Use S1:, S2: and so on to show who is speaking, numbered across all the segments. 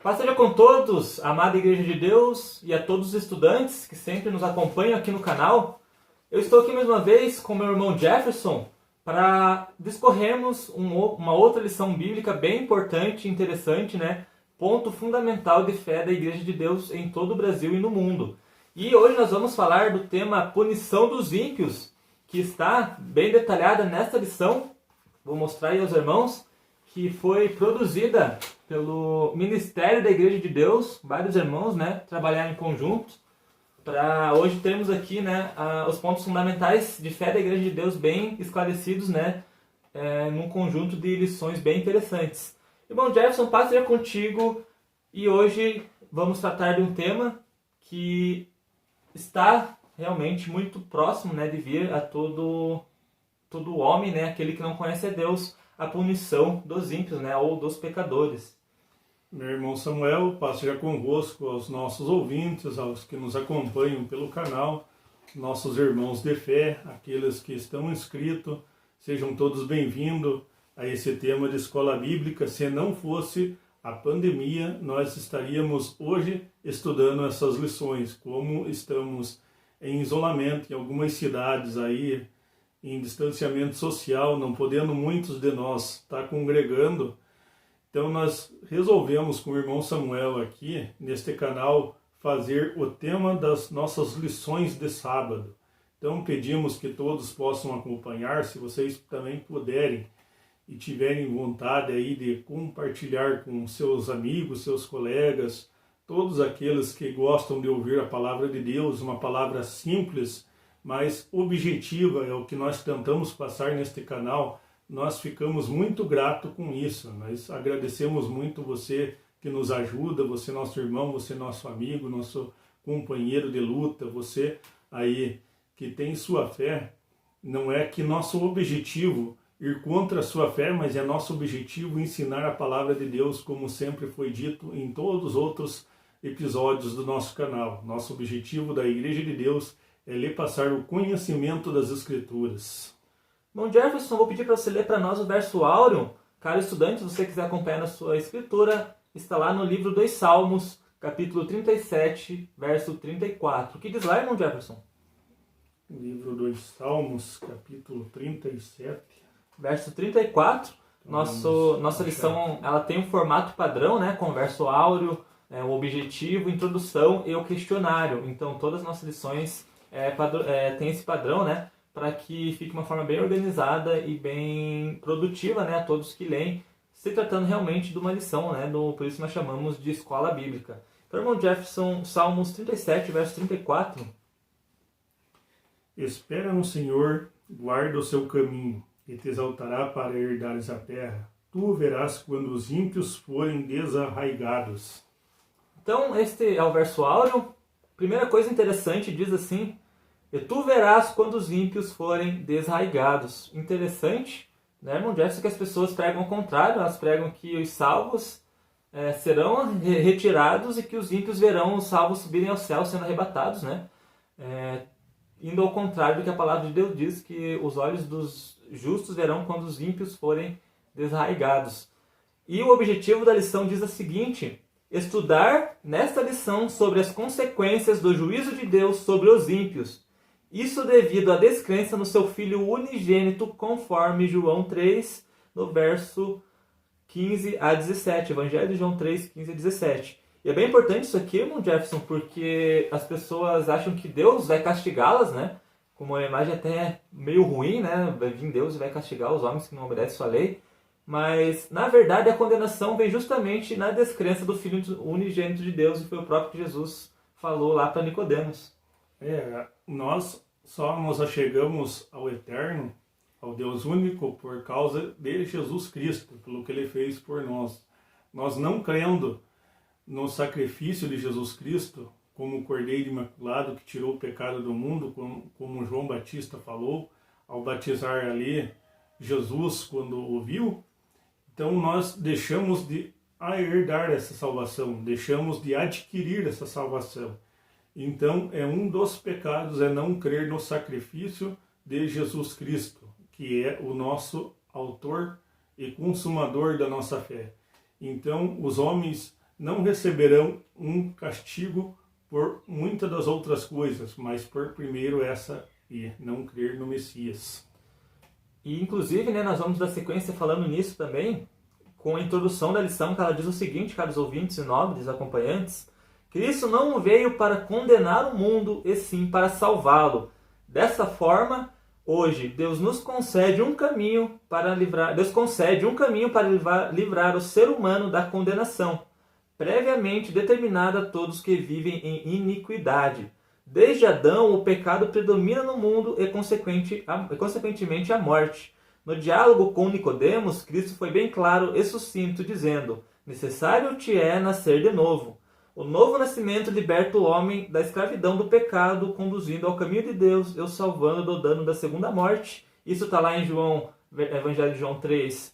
S1: Paz seja com todos, amada Igreja de Deus, e a todos os estudantes que sempre nos acompanham aqui no canal. Eu estou aqui mais uma vez com meu irmão Jefferson para discorrermos uma outra lição bíblica bem importante e interessante, né? Ponto fundamental de fé da Igreja de Deus em todo o Brasil e no mundo. E hoje nós vamos falar do tema punição dos ímpios, que está bem detalhada nesta lição. Vou mostrar aí aos irmãos, que foi produzida pelo Ministério da Igreja de Deus, vários irmãos, né, trabalharam em conjunto, para hoje termos aqui, né, os pontos fundamentais de fé da Igreja de Deus bem esclarecidos, né, num conjunto de lições bem interessantes. Irmão Jefferson, paz seja contigo, e hoje vamos tratar de um tema que está realmente muito próximo, né, de vir a todo homem, né, aquele que não conhece a Deus, a punição dos ímpios, né, ou dos pecadores.
S2: Meu irmão Samuel, paz seja convosco, aos nossos ouvintes, aos que nos acompanham pelo canal, nossos irmãos de fé, aqueles que estão inscritos, sejam todos bem-vindos a esse tema de escola bíblica. Se não fosse a pandemia, nós estaríamos hoje estudando essas lições. Como estamos em isolamento em algumas cidades aí, em distanciamento social, não podendo muitos de nós estar congregando, então nós resolvemos com o irmão Samuel aqui, neste canal, fazer o tema das nossas lições de sábado. Então pedimos que todos possam acompanhar, se vocês também puderem e tiverem vontade aí de compartilhar com seus amigos, seus colegas, todos aqueles que gostam de ouvir a palavra de Deus, uma palavra simples, mas objetiva, é o que nós tentamos passar neste canal. Nós ficamos muito gratos com isso. Nós agradecemos muito você que nos ajuda, você nosso irmão, você nosso amigo, nosso companheiro de luta, você aí que tem sua fé. Não é que nosso objetivo ir contra a sua fé, mas é nosso objetivo ensinar a palavra de Deus, como sempre foi dito em todos os outros episódios do nosso canal. Nosso objetivo da Igreja de Deus é lhe passar o conhecimento das Escrituras.
S1: Bom, Jefferson, vou pedir para você ler para nós o verso áureo. Caro estudante, se você quiser acompanhar na sua escritura, está lá no livro dos Salmos, capítulo 37, verso 34. O que diz lá, irmão Jefferson?
S2: Livro dos Salmos, capítulo 37.
S1: Verso 34. Nossa lição ela tem um formato padrão, né, com verso áureo, o objetivo, introdução e o questionário. Então, todas as nossas lições têm esse padrão, né, para que fique uma forma bem organizada e bem produtiva, né, a todos que leem, se tratando realmente de uma lição, né, por isso nós chamamos de escola bíblica. Então, irmão Jefferson, Salmos 37, verso 34.
S2: Espera no Senhor, guarda o seu caminho, e te exaltará para herdares a terra. Tu o verás quando os ímpios forem desarraigados.
S1: Então, este é o verso áureo. Primeira coisa interessante, diz assim: e tu verás quando os ímpios forem desarraigados. Interessante, né, irmão Jefferson, que as pessoas pregam o contrário. Elas pregam que os salvos serão retirados e que os ímpios verão os salvos subirem ao céu sendo arrebatados, né? Indo ao contrário do que a palavra de Deus diz, que os olhos dos justos verão quando os ímpios forem desarraigados. E o objetivo da lição diz o seguinte: estudar nesta lição sobre as consequências do juízo de Deus sobre os ímpios. Isso devido à descrença no seu Filho unigênito, conforme João 3, no verso 15 a 17. Evangelho de João 3, 15 a 17. E é bem importante isso aqui, irmão Jefferson, porque as pessoas acham que Deus vai castigá-las, né? Com uma imagem até meio ruim, né? Vai vir Deus e vai castigar os homens que não obedecem sua lei. Mas, na verdade, a condenação vem justamente na descrença do Filho unigênito de Deus, e foi o próprio Jesus falou lá para Nicodemos.
S2: Nós só nos achegamos ao Eterno, ao Deus único, por causa de Jesus Cristo, pelo que Ele fez por nós. Nós não crendo no sacrifício de Jesus Cristo, como o Cordeiro Imaculado que tirou o pecado do mundo, como João Batista falou, ao batizar ali Jesus quando o viu, então nós deixamos de herdar essa salvação, deixamos de adquirir essa salvação. Então, um dos pecados é não crer no sacrifício de Jesus Cristo, que é o nosso autor e consumador da nossa fé. Então, os homens não receberão um castigo por muitas das outras coisas, mas por primeiro essa e não crer no Messias.
S1: E inclusive, né, nós vamos dar sequência falando nisso também, com a introdução da lição, que ela diz o seguinte, caros ouvintes e nobres acompanhantes: Cristo não veio para condenar o mundo, e sim para salvá-lo. Dessa forma, hoje, Deus nos concede um caminho para livrar o ser humano da condenação, previamente determinada a todos que vivem em iniquidade. Desde Adão, o pecado predomina no mundo e, consequentemente, a morte. No diálogo com Nicodemos, Cristo foi bem claro e sucinto, dizendo: necessário te é nascer de novo. O novo nascimento liberta o homem da escravidão do pecado, conduzindo ao caminho de Deus e o salvando do dano da segunda morte. Isso está lá em Evangelho de João 3,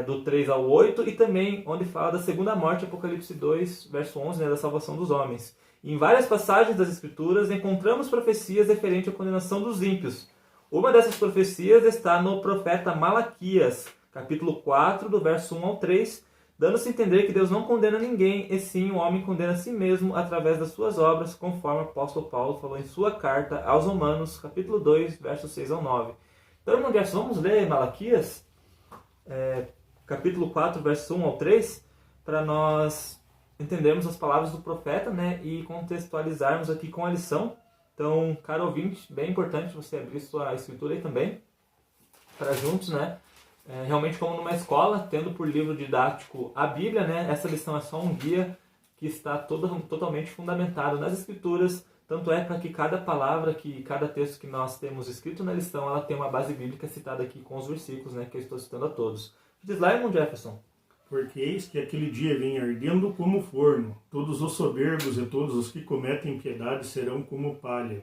S1: do 3 ao 8, e também onde fala da segunda morte, Apocalipse 2, verso 11, né, da salvação dos homens. Em várias passagens das Escrituras encontramos profecias referentes à condenação dos ímpios. Uma dessas profecias está no profeta Malaquias, capítulo 4, do verso 1 ao 3, dando-se a entender que Deus não condena ninguém, e sim o homem condena a si mesmo através das suas obras, conforme o apóstolo Paulo falou em sua carta aos Romanos, capítulo 2, versos 6 ao 9. Então, irmão Gerson, vamos ler Malaquias, capítulo 4, verso 1 ao 3, para nós entendermos as palavras do profeta, né, e contextualizarmos aqui com a lição. Então, caro ouvinte, bem importante você abrir sua escritura aí também, para juntos, né, realmente como numa escola, tendo por livro didático a Bíblia, né, essa lição é só um guia que está totalmente fundamentado nas Escrituras, tanto é para que cada palavra, que cada texto que nós temos escrito na lição, ela tem uma base bíblica citada aqui com os versículos, né, que eu estou citando a todos. Diz lá, irmão Jefferson.
S2: Porque eis que aquele dia vem ardendo como forno, todos os soberbos e todos os que cometem impiedade serão como palha,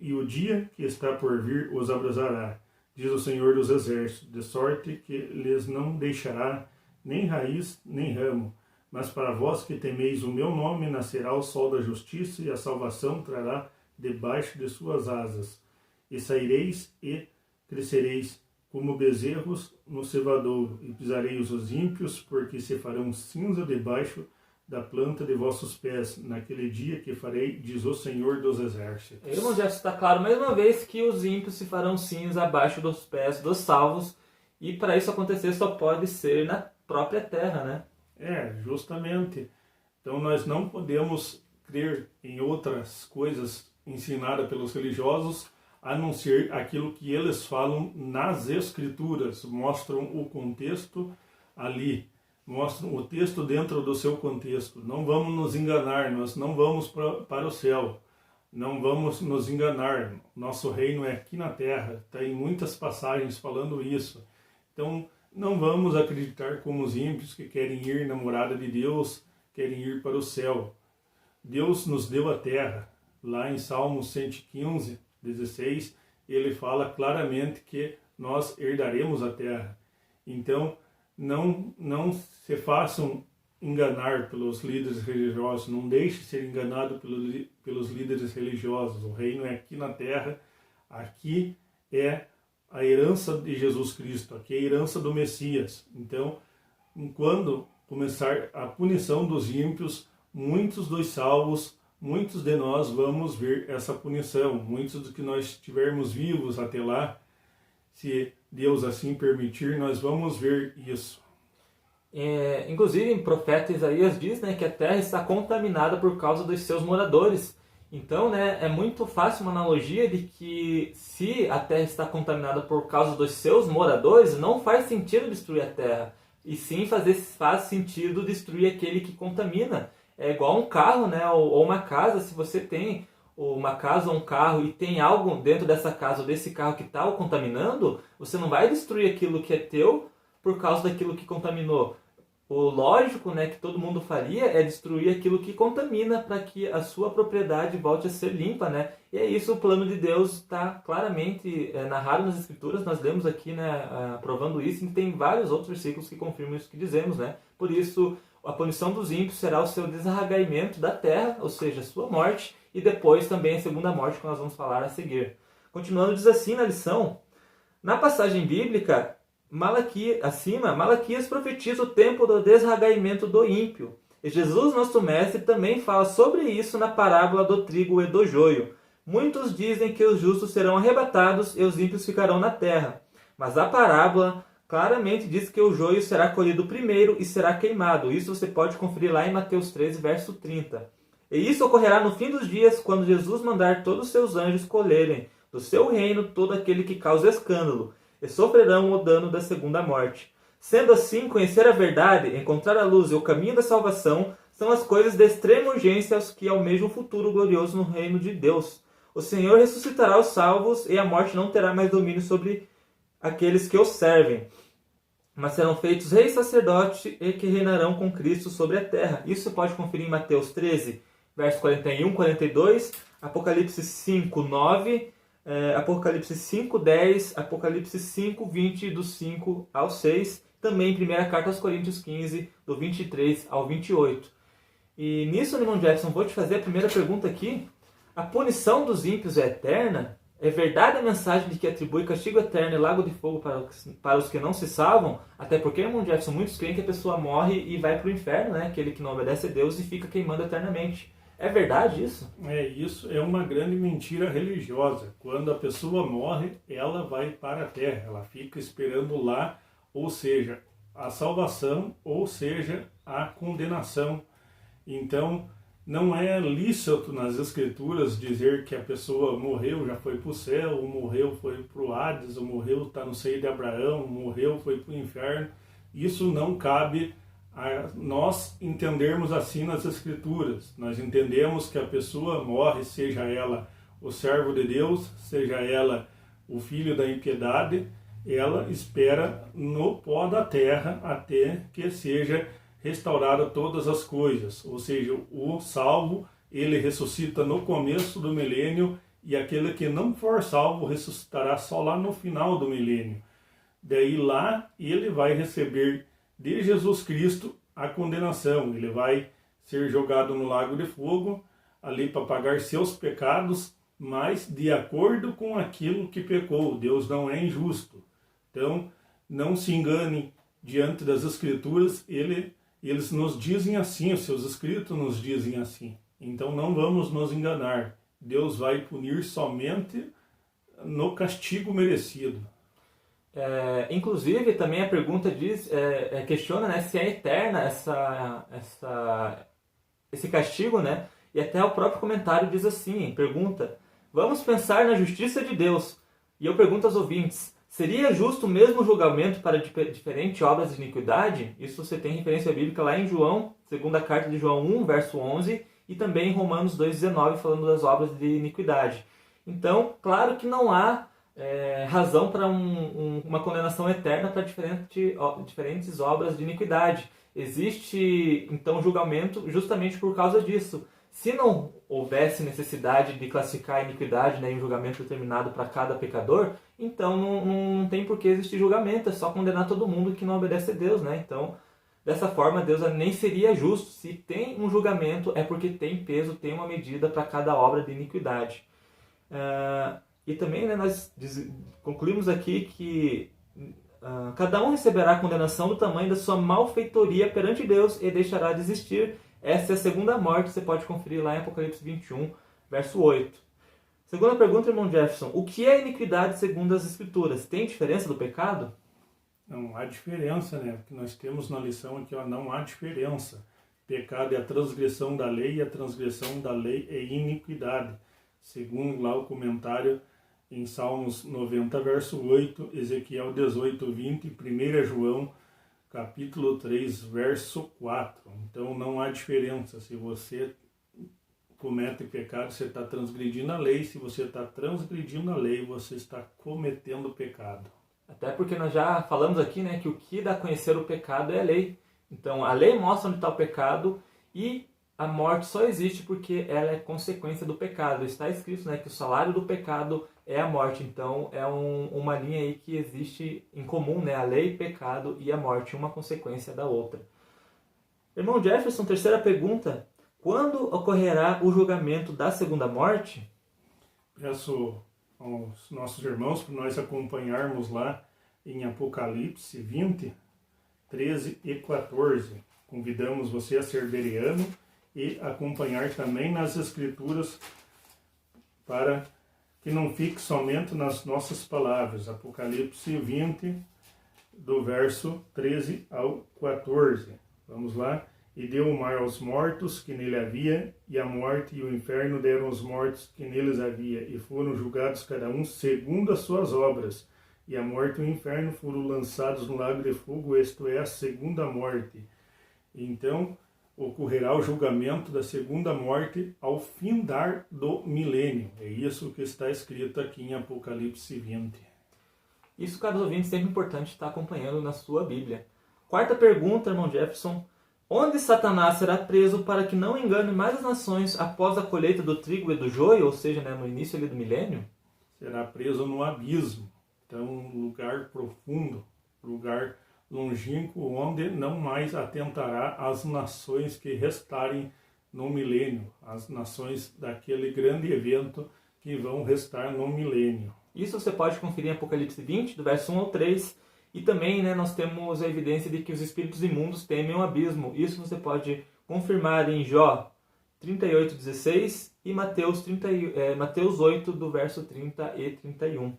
S2: e o dia que está por vir os abrasará, diz o Senhor dos Exércitos, de sorte que lhes não deixará nem raiz nem ramo. Mas para vós que temeis o meu nome, nascerá o sol da justiça, e a salvação trará debaixo de suas asas. E saireis e crescereis como bezerros no cevadouro, e pisareis os ímpios, porque se farão cinza debaixo da planta de vossos pés, naquele dia que farei, diz o Senhor dos Exércitos.
S1: Irmão, já está claro mais uma vez que os ímpios se farão cinza abaixo dos pés dos salvos, e para isso acontecer só pode ser na própria terra, né?
S2: Justamente. Então nós não podemos crer em outras coisas ensinadas pelos religiosos, a não ser aquilo que eles falam nas Escrituras, mostram o contexto ali, mostram o texto dentro do seu contexto. Não vamos nos enganar, nós não vamos para o céu, não vamos nos enganar, nosso reino é aqui na terra, tem muitas passagens falando isso. Então não vamos acreditar como os ímpios que querem ir na morada de Deus, querem ir para o céu. Deus nos deu a terra, lá em Salmos 115, 16, ele fala claramente que nós herdaremos a terra. Então, não se façam enganar pelos líderes religiosos, não deixe ser enganado pelos líderes religiosos. O reino é aqui na terra, aqui é a herança de Jesus Cristo, aqui é a herança do Messias. Então, quando começar a punição dos ímpios, muitos dos salvos, muitos de nós vamos ver essa punição, muitos dos que nós estivermos vivos até lá, se Deus assim permitir, nós vamos ver isso.
S1: Inclusive, o profeta Isaías diz, né, que a terra está contaminada por causa dos seus moradores. Então, né, é muito fácil uma analogia de que se a terra está contaminada por causa dos seus moradores, não faz sentido destruir a terra, e sim faz sentido destruir aquele que contamina. É igual um carro, né, ou uma casa. Se você tem uma casa ou um carro e tem algo dentro dessa casa ou desse carro que está o contaminando, você não vai destruir aquilo que é teu por causa daquilo que contaminou. O lógico, né, que todo mundo faria é destruir aquilo que contamina para que a sua propriedade volte a ser limpa, né? E é isso, o plano de Deus está claramente narrado nas Escrituras. Nós lemos aqui, né, provando isso, e tem vários outros versículos que confirmam isso que dizemos, né? Por isso, a punição dos ímpios será o seu desarraigamento da terra, ou seja, a sua morte, e depois também a segunda morte, que nós vamos falar a seguir. Continuando, diz assim na lição: na passagem bíblica, Malaquias profetiza o tempo do desragaimento do ímpio. E Jesus, nosso mestre, também fala sobre isso na parábola do trigo e do joio. Muitos dizem que os justos serão arrebatados e os ímpios ficarão na terra. Mas a parábola claramente diz que o joio será colhido primeiro e será queimado. Isso você pode conferir lá em Mateus 13, verso 30. E isso ocorrerá no fim dos dias, quando Jesus mandar todos os seus anjos colherem do seu reino todo aquele que causa escândalo, e sofrerão o dano da segunda morte. Sendo assim, conhecer a verdade, encontrar a luz e o caminho da salvação são as coisas de extrema urgência aos que almejam um futuro glorioso no reino de Deus. O Senhor ressuscitará os salvos e a morte não terá mais domínio sobre aqueles que o servem, mas serão feitos reis sacerdotes e que reinarão com Cristo sobre a terra. Isso você pode conferir em Mateus 13, verso 41, 42, Apocalipse 5, 9, Apocalipse 5, 10, Apocalipse 5, 20, do 5 ao 6, também em 1 Carta aos Coríntios 15, do 23 ao 28. E nisso, irmão Jefferson, vou te fazer a primeira pergunta aqui. A punição dos ímpios é eterna? É verdade a mensagem de que atribui castigo eterno e lago de fogo para os que não se salvam? Até porque, irmão Jefferson, muitos creem que a pessoa morre e vai para o inferno, né? Aquele que não obedece a Deus e fica queimando eternamente. É verdade isso?
S2: Isso é uma grande mentira religiosa. Quando a pessoa morre, ela vai para a terra, ela fica esperando lá, ou seja, a salvação, ou seja, a condenação. Então, não é lícito nas Escrituras dizer que a pessoa morreu, já foi para o céu, ou morreu, foi para o Hades, ou morreu, está no seio de Abraão, morreu, foi para o inferno. Isso não cabe a nós entendermos assim nas Escrituras. Nós entendemos que a pessoa morre, seja ela o servo de Deus, seja ela o filho da impiedade, ela espera no pó da terra até que seja restaurada todas as coisas. Ou seja, o salvo, ele ressuscita no começo do milênio e aquele que não for salvo ressuscitará só lá no final do milênio. Daí lá ele vai receber de Jesus Cristo a condenação. Ele vai ser jogado no lago de fogo, ali para pagar seus pecados, mas de acordo com aquilo que pecou. Deus não é injusto. Então, não se engane diante das Escrituras, eles nos dizem assim, os seus escritos nos dizem assim. Então, não vamos nos enganar. Deus vai punir somente no castigo merecido.
S1: Inclusive, também a pergunta questiona, né, se é eterna esse castigo, né? E até o próprio comentário diz assim, pergunta: vamos pensar na justiça de Deus. E eu pergunto aos ouvintes: seria justo o mesmo julgamento para diferentes obras de iniquidade? Isso você tem referência bíblica lá em João, segunda carta de João 1, verso 11, e também em Romanos 2,19, falando das obras de iniquidade. Então, claro que não há razão para uma condenação eterna para diferentes obras de iniquidade. Existe, então, julgamento justamente por causa disso. Se não houvesse necessidade de classificar a iniquidade, né, em um julgamento determinado para cada pecador, então não tem por que existir julgamento, é só condenar todo mundo que não obedece a Deus, né? Então, dessa forma, Deus nem seria justo. Se tem um julgamento, é porque tem peso, tem uma medida para cada obra de iniquidade. E também, né, nós concluímos aqui que cada um receberá a condenação do tamanho da sua malfeitoria perante Deus e deixará de existir. Essa é a segunda morte, você pode conferir lá em Apocalipse 21, verso 8. Segunda pergunta, irmão Jefferson: o que é iniquidade segundo as Escrituras? Tem diferença do pecado?
S2: Não há diferença, né? Porque nós temos na lição aqui, não há diferença. Pecado é a transgressão da lei e a transgressão da lei é iniquidade. Segundo lá o comentário em Salmos 90, verso 8, Ezequiel 18, 20, 1 João, capítulo 3, verso 4. Então não há diferença. Se você comete pecado, você está transgredindo a lei. Se você está transgredindo a lei, você está cometendo pecado.
S1: Até porque nós já falamos aqui, né, que o que dá a conhecer o pecado é a lei. Então a lei mostra onde está o pecado e a morte só existe porque ela é consequência do pecado. Está escrito, né, que o salário do pecado é a morte. Então é uma linha aí que existe em comum, né, a lei, pecado e a morte, uma consequência da outra. Irmão Jefferson, terceira pergunta: quando ocorrerá o julgamento da segunda morte?
S2: Peço aos nossos irmãos para nós acompanharmos lá em Apocalipse 20, 13 e 14. Convidamos você a ser bereano e acompanhar também nas Escrituras para que não fique somente nas nossas palavras. Apocalipse 20, do verso 13 ao 14. Vamos lá. E deu o mar aos mortos que nele havia, e a morte e o inferno deram os mortos que neles havia, e foram julgados cada um segundo as suas obras. E a morte e o inferno foram lançados no lago de fogo, isto é, a segunda morte. Então, ocorrerá o julgamento da segunda morte ao findar do milênio. É isso que está escrito aqui em Apocalipse 20.
S1: Isso, caros ouvintes, sempre importante estar acompanhando na sua Bíblia. Quarta pergunta, irmão Jefferson. Onde Satanás será preso para que não engane mais as nações após a colheita do trigo e do joio, ou seja, né, no início ali do milênio?
S2: Será preso no abismo. Então, um lugar profundo, lugar longínquo, onde não mais atentará às nações que restarem no milênio, as nações daquele grande evento que vão restar no milênio.
S1: Isso você pode conferir em Apocalipse 20, do verso 1 ao 3, e também, né, nós temos a evidência de que os espíritos imundos temem o abismo. Isso você pode confirmar em Jó 38:16 e Mateus 8, do verso 30 e 31.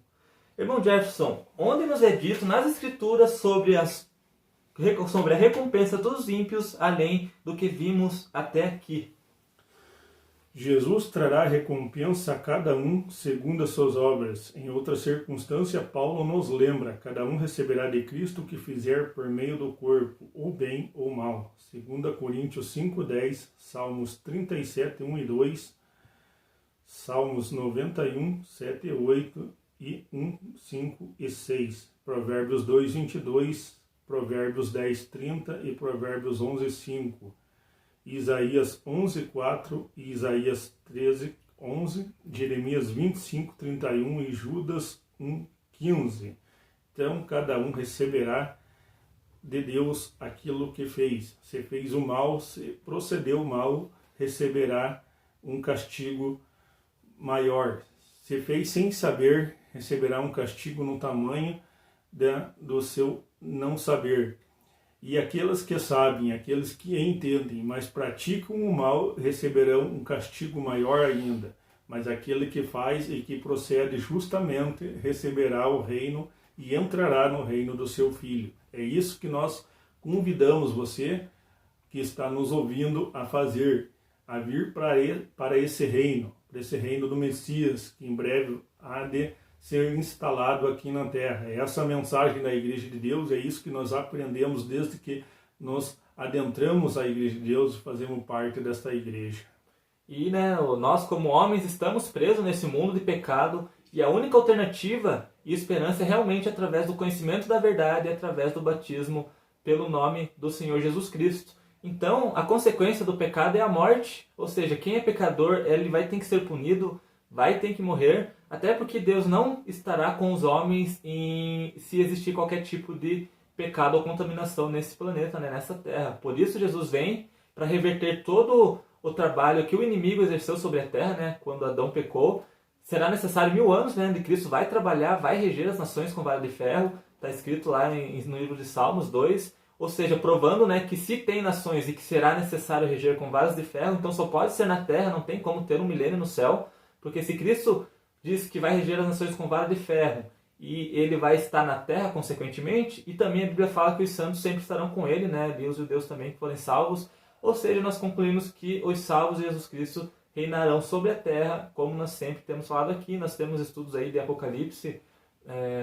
S1: Irmão Jefferson, onde nos é dito nas Escrituras sobre a recompensa dos ímpios, além do que vimos até aqui?
S2: Jesus trará recompensa a cada um segundo as suas obras. Em outra circunstância, Paulo nos lembra: cada um receberá de Cristo o que fizer por meio do corpo, ou bem ou mal. 2 Coríntios 5:10, Salmos 37, 1 e 2, Salmos 91, 7 e 8 e 1, 5 e 6, Provérbios 2, 22, Provérbios 10, 30 e Provérbios 11, 5. Isaías 11, 4 e Isaías 13, 11, Jeremias 25, 31 e Judas 1, 15. Então, cada um receberá de Deus aquilo que fez. Se fez o mal, se procedeu mal, receberá um castigo maior. Se fez sem saber, receberá um castigo no tamanho do seu não saber. E aqueles que sabem, aqueles que entendem, mas praticam o mal, receberão um castigo maior ainda. Mas aquele que faz e que procede justamente, receberá o reino e entrará no reino do seu Filho. É isso que nós convidamos você, que está nos ouvindo, a fazer, a vir para esse reino do Messias, que em breve há de ser instalado aqui na Terra. Essa mensagem da Igreja de Deus, é isso que nós aprendemos desde que nos adentramos a Igreja de Deus e fazemos parte desta Igreja.
S1: E nós como homens estamos presos nesse mundo de pecado, e a única alternativa e esperança é realmente através do conhecimento da verdade, através do batismo pelo nome do Senhor Jesus Cristo. Então, a consequência do pecado é a morte, ou seja, quem é pecador, ele vai ter que ser punido, vai ter que morrer, até porque Deus não estará com os homens se existir qualquer tipo de pecado ou contaminação nesse planeta, nessa terra. Por isso Jesus vem para reverter todo o trabalho que o inimigo exerceu sobre a terra, quando Adão pecou. Será necessário 1000 anos, onde Cristo vai trabalhar, vai reger as nações com vara de ferro. Está escrito lá no livro de Salmos 2. Ou seja, provando que se tem nações e que será necessário reger com varas de ferro, então só pode ser na terra, não tem como ter um milênio no céu. Porque se Cristo diz que vai reger as nações com vara de ferro e ele vai estar na terra, consequentemente, e também a Bíblia fala que os santos sempre estarão com ele, e os judeus também que forem salvos. Ou seja, nós concluímos que os salvos de Jesus Cristo reinarão sobre a terra, como nós sempre temos falado aqui. Nós temos estudos aí de Apocalipse,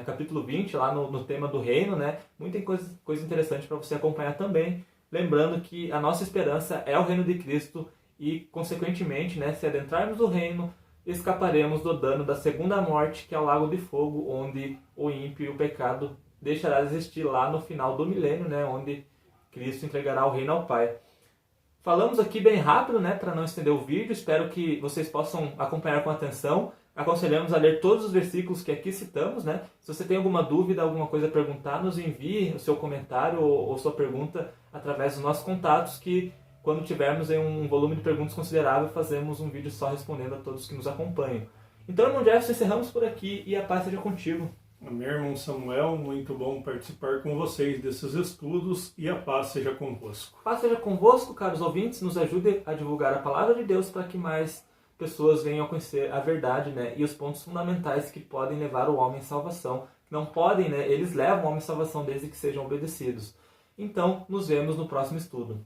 S1: capítulo 20, lá no tema do reino, Muita coisa interessante para você acompanhar também. Lembrando que a nossa esperança é o reino de Cristo e, consequentemente, se adentrarmos no reino, escaparemos do dano da segunda morte, que é o lago de fogo, onde o ímpio e o pecado deixará de existir lá no final do milênio, onde Cristo entregará o reino ao Pai. Falamos aqui bem rápido, para não estender o vídeo, espero que vocês possam acompanhar com atenção. Aconselhamos a ler todos os versículos que aqui citamos, Se você tem alguma dúvida, alguma coisa a perguntar, nos envie o seu comentário ou sua pergunta através dos nossos contatos, que quando tivermos em um volume de perguntas considerável, fazemos um vídeo só respondendo a todos que nos acompanham. Então, irmão Jefferson, encerramos por aqui e a paz seja contigo.
S2: Meu irmão Samuel, muito bom participar com vocês desses estudos e a paz seja convosco.
S1: Paz seja convosco, caros ouvintes, nos ajude a divulgar a palavra de Deus para que mais pessoas venham a conhecer a verdade, né, e os pontos fundamentais que podem levar o homem à salvação. Não podem, né, eles levam o homem à salvação desde que sejam obedecidos. Então, nos vemos no próximo estudo.